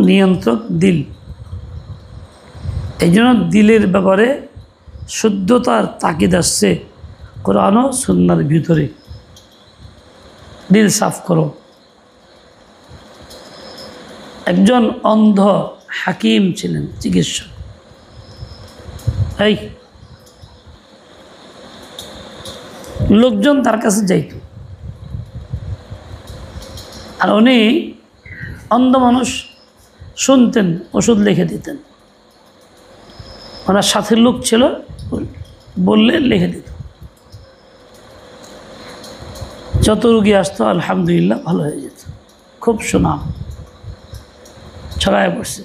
নিয়ন্ত্রক দিল। এই জন্য দিলের ব্যাপারে শুদ্ধতার তাকিদ আসছে কোরআন ও সুন্নাহর ভিতরে। দিল সাফ করো। একজন অন্ধ হাকিম ছিলেন, চিকিৎসক। এই লোকজন তার কাছে যাইত, আর উনি অন্ধ মানুষ, শুনতেন, ওষুধ লিখে দিতেন। ওনার সাথে লোক ছিল, বললে লিখে দিত। যত রুগী আসতো আলহামদুলিল্লাহ ভালো হয়ে যেত। খুব সুনাম ছড়ায় পড়ছে।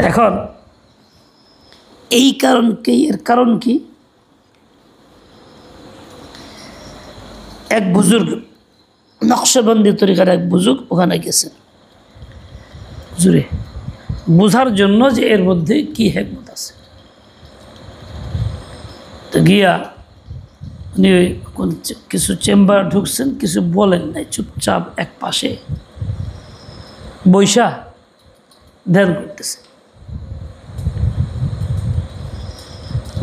এখন এই কারণকে, এর কারণ কি? এক বুজুর্গ, নকশবন্দি তরিকার এক বুজুর্গ ওখানে গেছেন হুজুরে বোঝার জন্য যে এর মধ্যে কি হিকমত আছে। তো গিয়া উনি কিছু চেম্বার ঢুকছেন, কিছু বলেন নাই, চুপচাপ এক পাশে বৈশা ধ্যান করতেছে।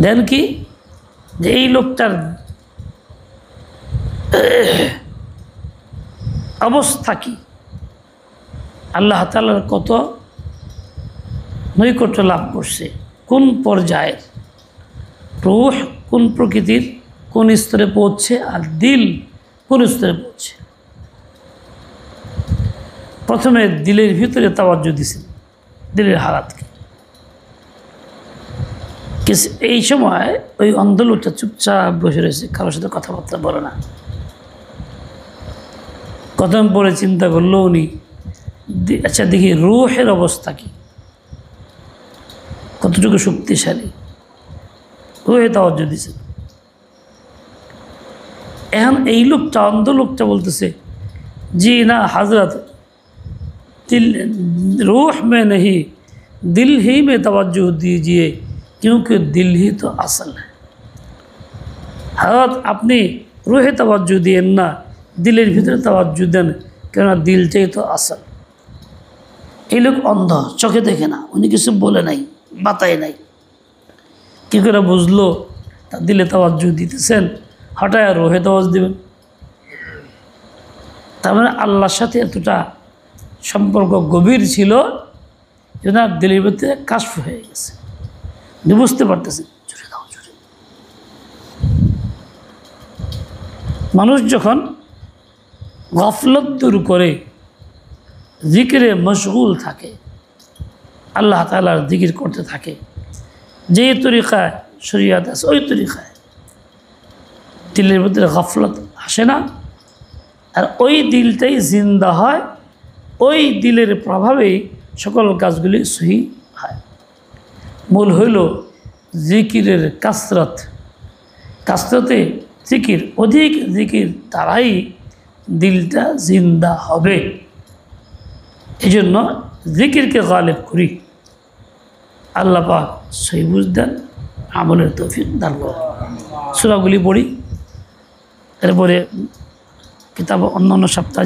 ধ্যান কি? যে এই লোকটার অবস্থা কি, আল্লাহ তাআলার কত নৈকট্য লাভ করছে, কোন পর্যায়ের রূহ কোন প্রকৃতির কোন স্তরে পৌঁছছে, আর দিল কোন স্তরে পৌঁছছে। প্রথমে দিলের ভিতরে তাওয়াজ্জুহ দিছেন, দিলের হালাতকে। এই সময় ওই অন্ধ লোকটা চুপচাপ বসে রয়েছে, কারোর সাথে কথাবার্তা বলে না। প্রথম পরে চিন্তা করলো উনি, আচ্ছা দেখি রূহের অবস্থা কি, কতটুকু শক্তিশালী। রূহে তাওয়াজ্জুহ দিছেন। এখন এই লোকটা, অন্ধ লোকটা বলতেছে, জি না हजरत, दिल रूह में नहीं दिल ही में तवज्जो दीजिए क्योंकि दिल ही तो असल है। हजरत আপনি রূহে তাওয়াজ্জুহ দিয়েন না, দিলের ভিতরে তাওয়াজ্জুহ দেন, কেননা দিলটাই তো আসল। এই লোক অন্ধ, চোখে দেখে না, উনি কিছু বলে নাই, বাতায় নাই। কী করে বুঝলো তার দিলে তাওয়াজ্জুহ দিতেছেন, হঠাৎ রূহে তাওয়াজ্জুহ দিবেন? তার মানে আল্লাহর সাথে এতটা সম্পর্ক গভীর ছিল যে ওনার দিলের ভিতরে কাশফ হয়ে গেছে, বুঝতে পারতেছেন। জোরে দাও, জোরে। মানুষ যখন গফলত দূর করে জিকিরে মশগুল থাকে, আল্লাহ তাআলার জিকির করতে থাকে, যে তরিকায় শরীয়ত আছে ওই তরিকায়, দিলের ভিতরে গফলত আসে না, আর ওই দিলটাই জিন্দা হয়। ওই দিলের প্রভাবেই সকল কাজগুলি সহি হয়। মূল হইল জিকিরের কাসরত। কাসরতে জিকির, অধিক জিকির দ্বারাই দিলটা জিন্দা হবে। এই জন্য জিকিরকে গালেব করি। আল্লাহ পাক সহি বুঝ দেন, আমলের তৌফিক দান করেন। সূরাগুলি পড়ি, এরপরে কিতাব অন্যান্য সপ্তাহ